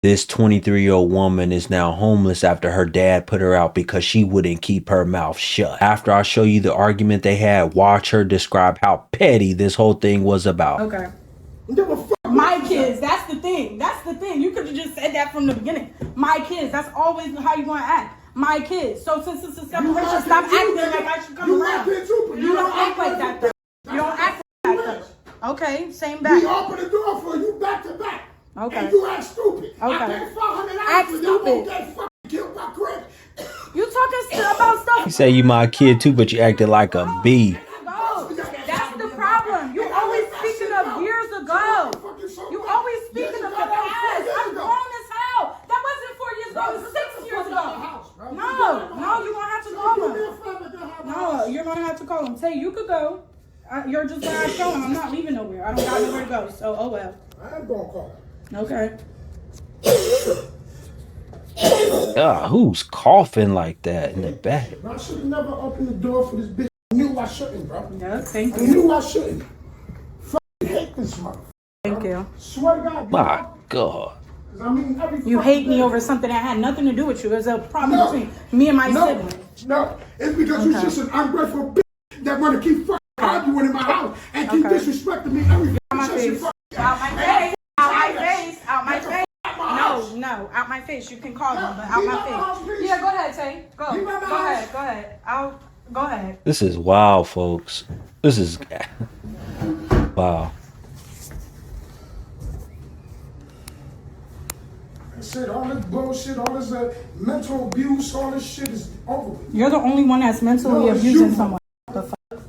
This 23-year-old woman is now homeless after her dad put her out because she wouldn't keep her mouth shut. After I show you the argument they had, watch her describe how petty this whole thing was about. Okay. My kids, that's the thing. That's the thing. You could have just said that from the beginning. My kids, that's always how you want to act. My kids. So since it's a separation, stop acting like I should come around. You don't act like that though. You don't act like that though. Okay, same back. We open the door for you back to back. Okay. And you act stupid. Okay. I paid $500 Act for y'all stupid. won't get fucking killed by Greg. You talking about stuff. You say you my kid too, but you acted like a bee. That's the problem. You always speaking of years ago. You always speaking of the past. I'm grown as hell. That wasn't 4 years ago. It was 6 years ago. No, you're gonna have to call him. No, you're gonna have to call him. Say you could go. You're just gonna have to show him. I'm not leaving nowhere. I don't got nowhere to go. So oh well. I ain't gonna call him. Okay. Who's coughing like that in the back? I should have never opened the door for this bitch. I knew I shouldn't, bro. Yeah, thank I you. knew I shouldn't. Fucking hate this motherfucker. Thank you. Swear to God. My God. I mean, every You hate me day. over something that had nothing to do with you. There's a problem between me and my siblings. No, it's because you're just an ungrateful bitch that want to keep fucking arguing in my house and keep disrespecting me every Out my face. Out my face. Out my face. Out my face. No, out my face. You can call me, but out my face. Yeah, go ahead, Tay. Go ahead. Go ahead. This is wild, folks. This is wow. I said all this bullshit, all this mental abuse, all this shit is over with. You're the only one that's mentally No, it's abusing you. someone. The fuck?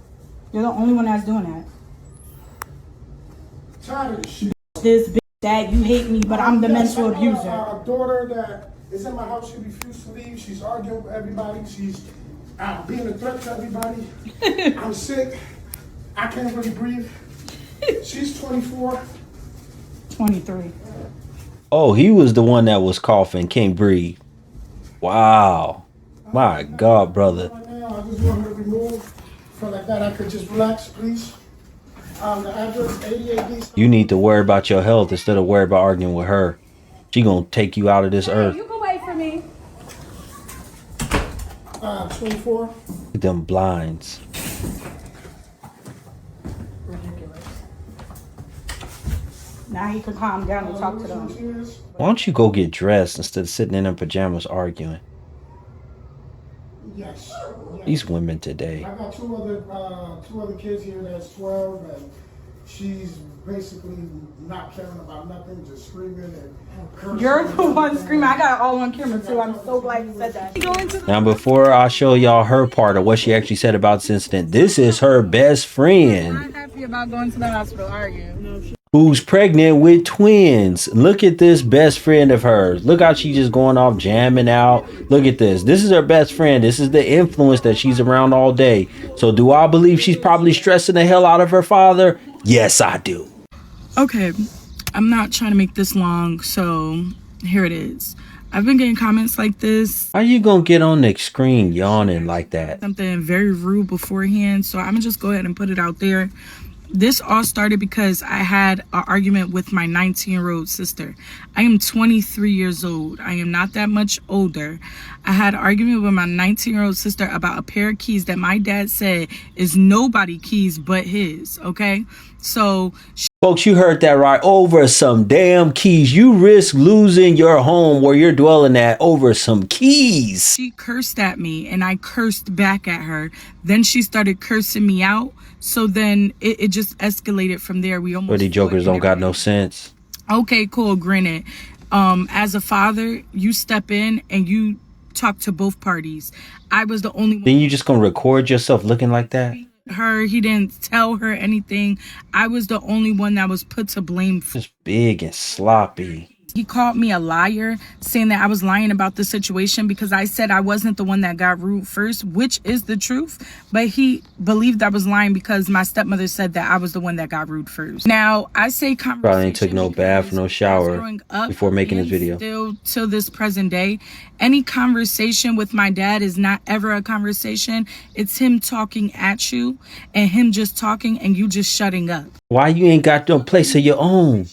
You're the only one that's doing that. Tired of this shit. This bitch that you hate me, but I'm the Yes, mental I got abuser. A daughter that is in my house. She refused to leave. She's arguing with everybody. She's being a threat to everybody. I'm sick. I can't really breathe. She's 24. 23. Oh, he was the one that was coughing, can't breathe. Wow. My God, brother. Right now, I just want her to remove. Feel like that I could just relax, please. The address 88D. You need to worry about your health instead of worry about arguing with her. She gonna take you out of this earth. You can wait for me. 24. Them blinds. Ridiculous. Now he can calm down and talk to them. Why don't you go get dressed instead of sitting in her pajamas arguing? Yes. These women today. I got two other kids here that's 12, and she's basically not caring about nothing, just screaming and cursing. You're the one screaming. I got it all on camera too. I'm so glad you said that. Now, before I show y'all her part of what she actually said about this incident, this is her best friend I'm happy about going to the hospital. Are you? who's pregnant with twins. Look at this best friend of hers. Look how she just going off jamming out. Look at this. This is her best friend. This is the influence that she's around all day. So do I believe she's probably stressing the hell out of her father? Yes, I do. Okay, I'm not trying to make this long, so here it is. I've been getting comments like this. How you gonna get on the screen yawning like that? Something very rude beforehand, so I'm gonna just go ahead and put it out there. This all started because I had an argument with my 19-year-old sister. I am 23 years old. I am not that much older. I had an argument with my 19-year-old sister about a pair of keys that my dad said is nobody keys but his, okay? So Folks, you heard that right. Over some damn keys. You risk losing your home where you're dwelling at over some keys. she cursed at me and I cursed back at her. Then she started cursing me out. So then it just escalated from there. We almost But these jokers don't got no sense. Okay, cool. Granted, as a father, you step in and you talk to both parties. I was the only one. Then you just gonna record yourself looking like that? He didn't tell her anything. I was the only one that was put to blame. Just big and sloppy. He called me a liar, saying that I was lying about the situation because I said I wasn't the one that got rude first, which is the truth. But he believed I was lying because my stepmother said that I was the one that got rude first. Now, I say conversation. Probably ain't took no bath, no shower growing up before making this and video. Still till this present day, any conversation with my dad is not ever a conversation. It's him talking at you and him just talking and you just shutting up. Why you ain't got no place of your own?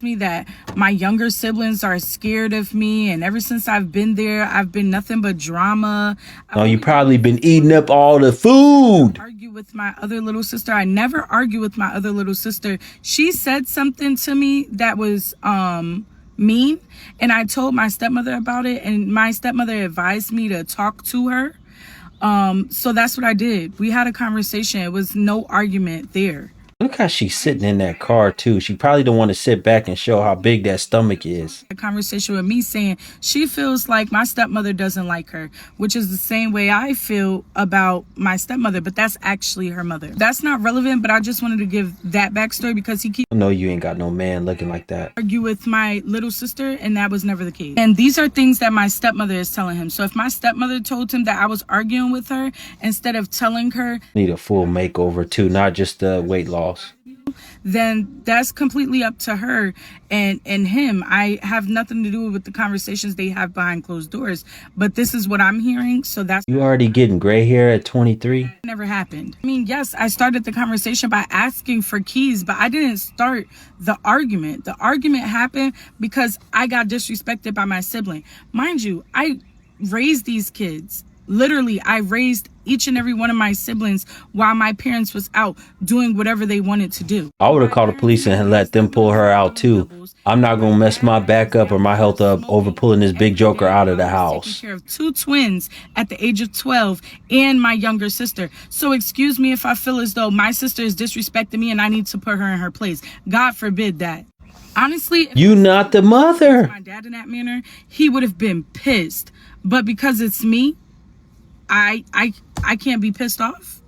Me that my younger siblings are scared of me, and ever since I've been there, I've been nothing but drama. Oh, you probably been eating up all the food. Argue with my other little sister. I never argue with my other little sister. She said something to me that was mean, and I told my stepmother about it, and my stepmother advised me to talk to her. So that's what I did. We had a conversation. It was no argument there. Look how she's sitting in that car too. She probably don't want to sit back and show how big that stomach is. A conversation with me saying she feels like my stepmother doesn't like her, which is the same way I feel about my stepmother, but that's actually her mother. That's not relevant, but I just wanted to give that backstory because he keeps... I know you ain't got no man looking like that. Argue with my little sister, and that was never the case. And these are things that my stepmother is telling him. So if my stepmother told him that I was arguing with her, instead of telling her... Need a full makeover too, not just the weight loss. Then that's completely up to her and him. I have nothing to do with the conversations they have behind closed doors, but this is what I'm hearing. So that's... You already getting gray hair at 23? Never happened. I mean, yes, I started the conversation by asking for keys, but I didn't start the argument. The argument happened because I got disrespected by my sibling. Mind you, I raised these kids. Literally, I raised each and every one of my siblings while my parents was out doing whatever they wanted to do. I would have called the police and let them pull her out too. I'm not going to mess my back up or my health up over pulling this big joker out of the house. Taking care of 2 twins at the age of 12 and my younger sister. So excuse me if I feel as though my sister is disrespecting me and I need to put her in her place. God forbid that. Honestly, you not the mother. My dad in that manner, he would have been pissed. But because it's me, I can't be pissed off.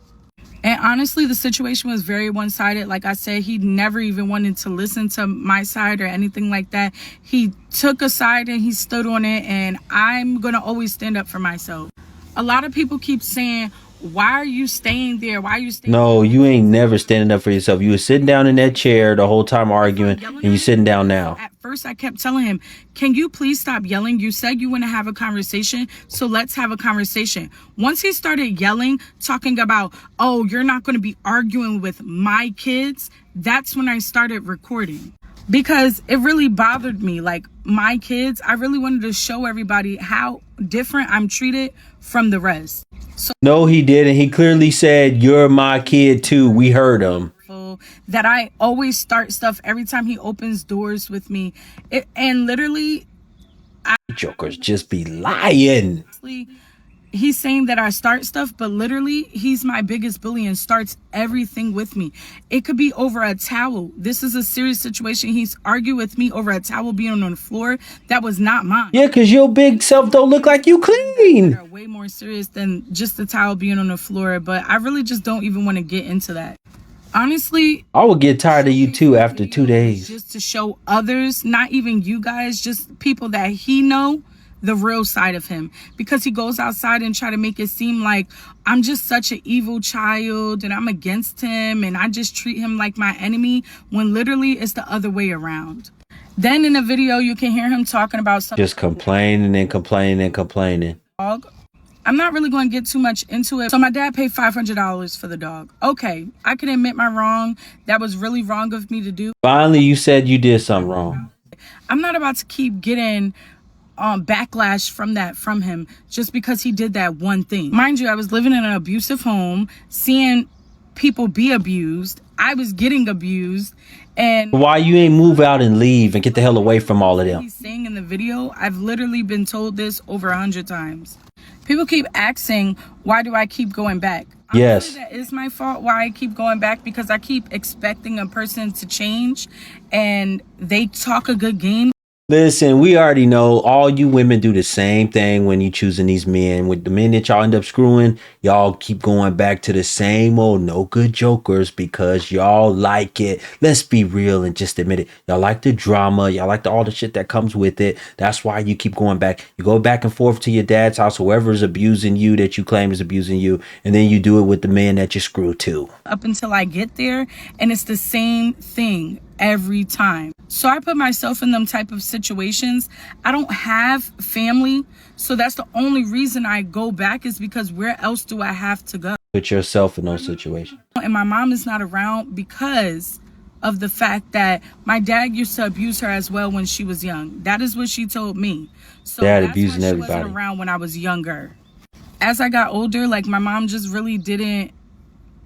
And honestly, the situation was very one-sided. Like I said, he never even wanted to listen to my side or anything like that. He took a side and he stood on it, and I'm gonna always stand up for myself. A lot of people keep saying, why are you staying there? Why are you staying No, there? you ain't never standing up for yourself. You were sitting down in that chair the whole time arguing, and you sitting down now. At first, I kept telling him, can you please stop yelling? You said you want to have a conversation, so let's have a conversation. Once he started yelling, talking about, oh, you're not going to be arguing with my kids, that's when I started recording. Because it really bothered me. Like, my kids, I really wanted to show everybody how different I'm treated from the rest. So no, he didn't. He clearly said, you're my kid too. We heard him. That I always start stuff every time he opens doors with me. And literally, Jokers just be lying. He's saying that I start stuff, but literally, he's my biggest bully and starts everything with me. It could be over a towel. This is a serious situation. He's argued with me over a towel being on the floor. That was not mine. Yeah, because your big self don't look like you clean. They're way more serious than just the towel being on the floor, but I really just don't even want to get into that. Honestly, I would get tired of you too after 2 days. Just to show others, not even you guys, just people that he know, the real side of him, because he goes outside and try to make it seem like I'm just such an evil child and I'm against him and I just treat him like my enemy, when literally it's the other way around. Then in a video you can hear him talking about something, just complaining and complaining and complaining. Dog. I'm not really going to get too much into it. So my dad paid $500 for the dog. Okay, I can admit my wrong. That was really wrong of me to do. Finally, you said you did something wrong. I'm not about to keep getting backlash from him just because he did that one thing. Mind you, I was living in an abusive home, seeing people be abused. I was getting abused. And why you ain't move out and leave and get the hell away from all of them? He's saying in the video, I've literally been told this over 100 times. People keep asking, why do I keep going back? Yes. That is my fault why I keep going back, because I keep expecting a person to change and they talk a good game. Listen, we already know all you women do the same thing when you choosing these men. With the men that y'all end up screwing, y'all keep going back to the same old no good jokers because y'all like it. Let's be real and just admit it. Y'all like the drama. Y'all like all the shit that comes with it. That's why you keep going back. You go back and forth to your dad's house, whoever is abusing you that you claim is abusing you, and then you do it with the man that you screw too. Up until I get there, and it's the same thing every time. So I put myself in them type of situations. I don't have family, so that's the only reason I go back, is because where else do I have to go? Put yourself in those situations. And my mom is not around because of the fact that my dad used to abuse her as well when she was young. That is what she told me. So Dad that's abusing why she everybody. wasn't around when I was younger. As I got older, like, my mom just really didn't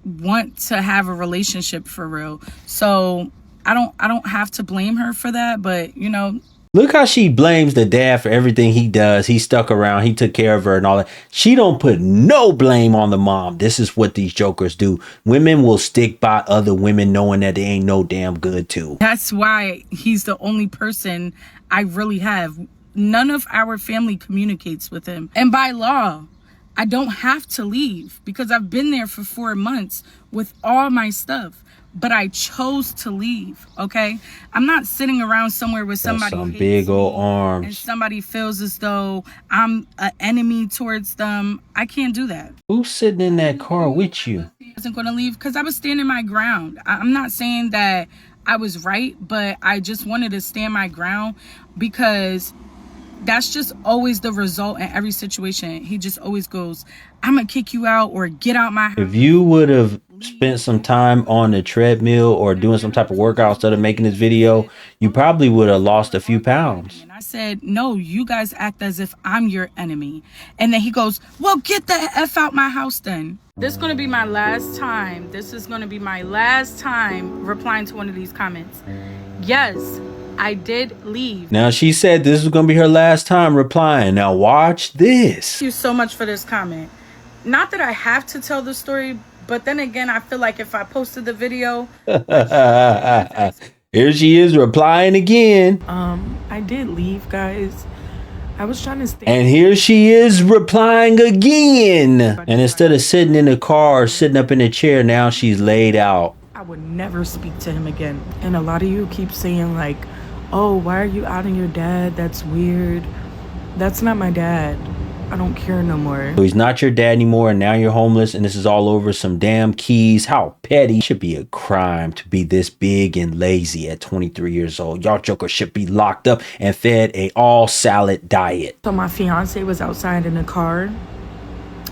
want to have a relationship for real. So I don't have to blame her for that, but you know, Look how she blames the dad for everything he does. He stuck around. He took care of her and all that. She don't put no blame on the mom. This is what these jokers do. Women will stick by other women knowing that they ain't no damn good too. that's why he's the only person I really have. None of our family communicates with him. And by law, I don't have to leave because I've been there for 4 months with all my stuff. But I chose to leave, okay? I'm not sitting around somewhere with somebody Some who hates big old me arms. and somebody feels as though I'm an enemy towards them. I can't do that. Who's sitting in that car with you? I wasn't going to leave because I was standing my ground. I'm not saying that I was right, but I just wanted to stand my ground because that's just always the result in every situation. He just always goes, I'm going to kick you out or get out my house. If you would have spent some time on the treadmill or doing some type of workout instead of making this video, you probably would have lost a few pounds. And I said, no, you guys act as if I'm your enemy. And then he goes, well, get the F out my house then. This is going to be my last time. This is going to be my last time replying to one of these comments. Yes, I did leave. Now she said this is going to be her last time replying. Now watch this. Thank you so much for this comment. Not that I have to tell the story, but then again, I feel like if I posted the video. Here she is replying again. I did leave, guys. I was trying to stay. And here she is replying again. And instead of sitting in the car or sitting up in a chair, now she's laid out. I would never speak to him again. And a lot of you keep saying like, oh, why are you outing your dad? That's weird. That's not my dad. I don't care no more. So he's not your dad anymore, and now you're homeless, and this is all over some damn keys. How petty. It should be a crime to be this big and lazy at 23 years old. Y'all jokers should be locked up and fed a all salad diet. So my fiance was outside in the car,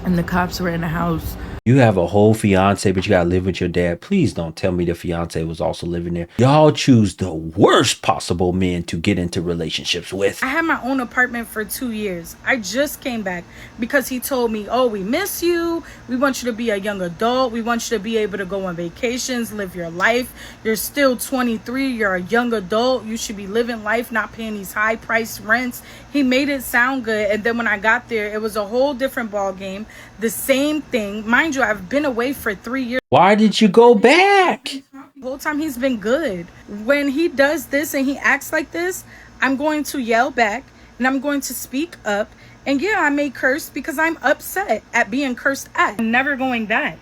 and the cops were in the house. You have a whole fiance, but you gotta live with your dad. Please don't tell me the fiance was also living there. Y'all choose the worst possible men to get into relationships with. I had my own apartment for 2 years. I just came back because he told me, oh, we miss you. We want you to be a young adult. We want you to be able to go on vacations, live your life. You're still 23. You're a young adult. You should be living life, not paying these high price rents. He made it sound good. And then when I got there, it was a whole different ball game. The same thing. Mind you, I've been away for 3 years. Why did you go back? The whole time he's been good. When he does this and he acts like this, I'm going to yell back and I'm going to speak up. And yeah, I may curse because I'm upset at being cursed at. I'm never going back.